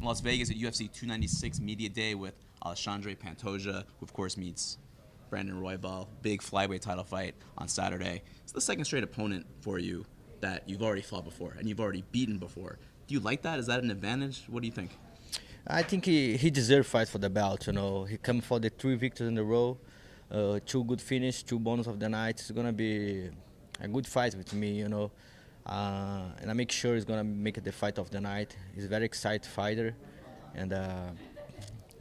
Las Vegas at UFC 296 Media Day with Alexandre Pantoja, who of course meets Brandon Royval. Big flyweight title fight on Saturday. It's the second straight opponent for you that you've already fought before and you've already beaten before. Do you like that? Is that an advantage? What do you think? I think he deserves fight for the belt. He come for the 3 victories in a row, 2 good finish, 2 bonus of the night. It's gonna be a good fight with me. And I make sure he's gonna make it the fight of the night. He's a very excited fighter, and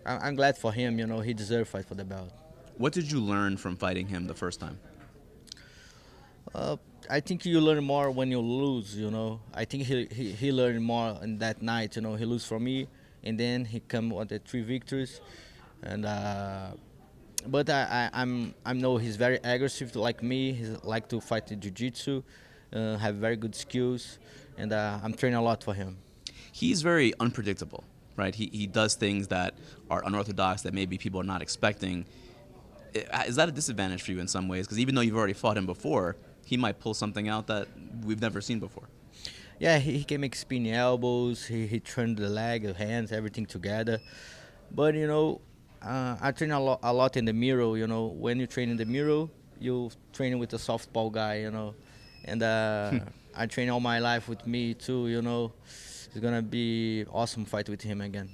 I'm glad for him. He deserves fight for the belt. What did you learn from fighting him the first time? I think you learn more when you lose. I think he learned more in that night. He lose from me, and then he come with the 3 victories, and but I know he's very aggressive like me. He like to fight in jiu-jitsu, have very good skills, and I'm training a lot for him. He's very unpredictable, right? He does things that are unorthodox that maybe people are not expecting. Is that a disadvantage for you in some ways? Because even though you've already fought him before, he might pull something out that we've never seen before. Yeah, he can make spinning elbows. He turned the leg, the hands, everything together. But I train a lot in the mirror. When you train in the mirror, you train with a softball guy. And I train all my life with me too. It's gonna be awesome fight with him again.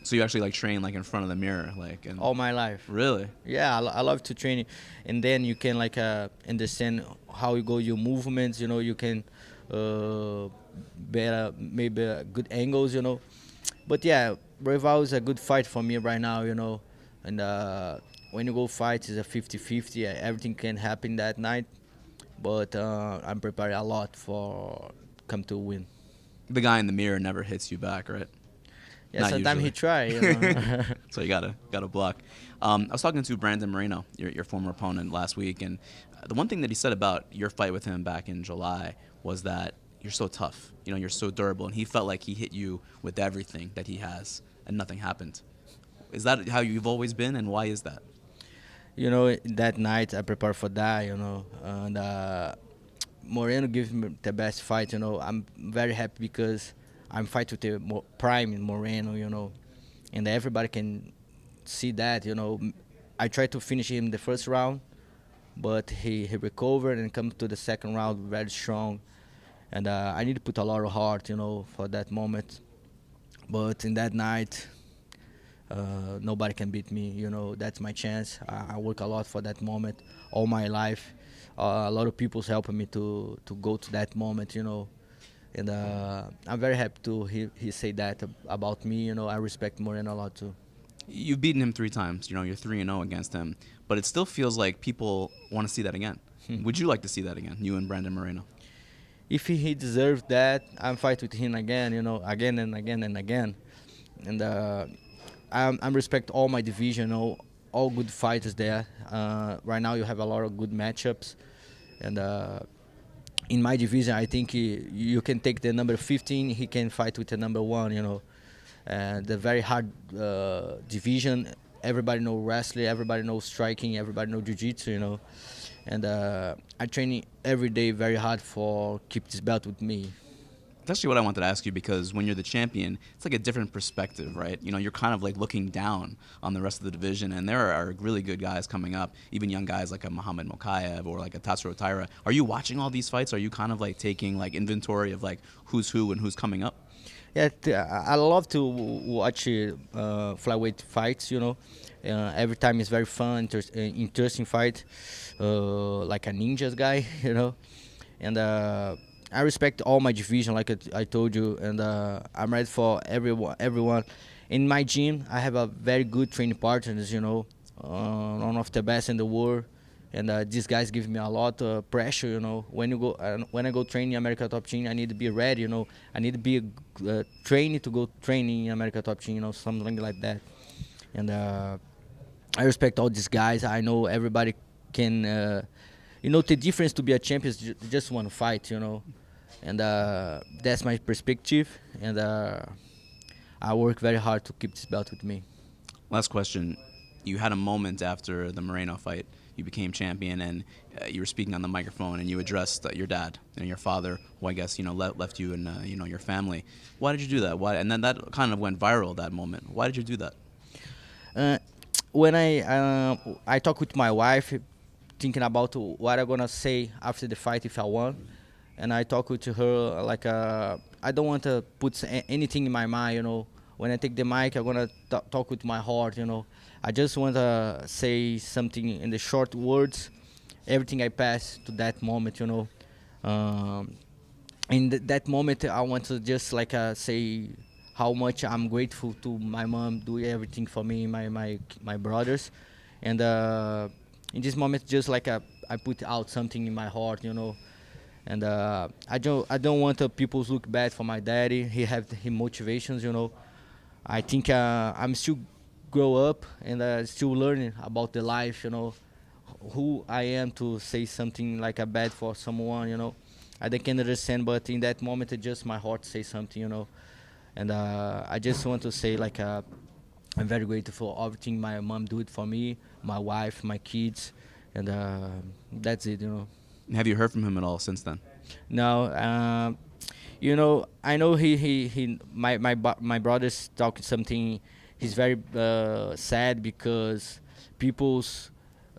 So you actually train in front of the mirror, and all my life. Really? Yeah, I love to train, and then you can understand how you go your movements. You can better maybe good angles. But yeah, Royval is a good fight for me right now. And when you go fight, it's a 50-50. Everything can happen that night, but I'm preparing a lot for come to win. The guy in the mirror never hits you back, right? Yeah, sometimes he try. So you gotta block. I was talking to Brandon Moreno, your former opponent, last week, and the one thing that he said about your fight with him back in July was that you're so tough. You're so durable, and he felt like he hit you with everything that he has, and nothing happened. Is that how you've always been, and why is that? That night I prepared for that. And Moreno gives me the best fight. I'm very happy because I'm fighting with the prime Moreno, and everybody can see that, I tried to finish him the first round, but he recovered and come to the second round very strong, and I need to put a lot of heart, for that moment. But in that night, nobody can beat me, that's my chance. I work a lot for that moment all my life. A lot of people's helping me to go to that moment, And I'm very happy to he say that about me. I respect Moreno a lot too. You've beaten him 3 times. You're 3-0 against him, but it still feels like people want to see that again. Would you like to see that again, you and Brandon Moreno? If he deserves that, I'm fight with him again. Again and again and again. And I respect all my division. All good fighters there. Right now you have a lot of good matchups, and. In my division, I think you can take the number 15. He can fight with the number 1. The very hard division. Everybody knows wrestling. Everybody knows striking. Everybody knows jiu-jitsu. And I train every day very hard for keep this belt with me. That's actually what I wanted to ask you, because when you're the champion, it's like a different perspective, right? You're kind of looking down on the rest of the division, and there are really good guys coming up, even young guys like a Muhammad Mokaev or like a Tatsuro Taira. Are you watching all these fights? Are you kind of taking inventory of who's who and who's coming up? Yeah, I love to watch flyweight fights. Every time it's very fun, interesting fight, like a ninjas guy, and. I respect all my division, like I told you, and I'm ready for everyone. In my gym, I have a very good training partners, one of the best in the world, and these guys give me a lot of pressure, When I go train in America Top Team, I need to be ready, I need to be trained to go training in America Top Team, something like that. And I respect all these guys. I know everybody can, the difference to be a champion is just one fight, And that's my perspective, and I work very hard to keep this belt with me. Last question. You had a moment after the Moreno fight. you became champion, and you were speaking on the microphone, and you addressed your dad and your father, who I guess left you and your family. Why did you do that? Why? And then that kind of went viral, that moment. Why did you do that? When I talk with my wife, thinking about what I'm gonna say after the fight if I won, and I talk with her like I don't want to put anything in my mind, When I take the mic, I'm gonna talk with my heart, I just want to say something in the short words, everything I pass to that moment. In that moment, I want to just say how much I'm grateful to my mom, doing everything for me, my brothers, and in this moment, just I put out something in my heart, and I don't want people to look bad for my daddy. He have his motivations, I think I'm still grow up and still learning about the life, who I am to say something like a bad for someone. I can understand, but in that moment, it just my heart say something. And I just want to say I'm very grateful for everything my mom did for me, my wife, my kids, and that's it. Have you heard from him at all since then? No, I know my brother's talking something. He's very sad because people's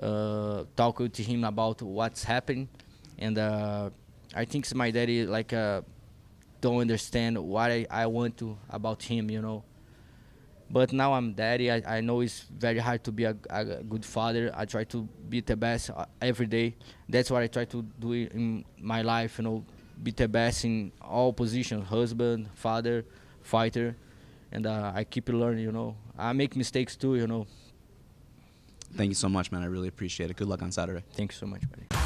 talk to him about what's happened, and I think my daddy don't understand what I want to about him. But now I'm daddy. I know it's very hard to be a good father. I try to be the best every day. That's what I try to do in my life. Be the best in all positions: husband, father, fighter, and I keep learning. I make mistakes too. Thank you so much, man. I really appreciate it. Good luck on Saturday. Thank you so much, buddy.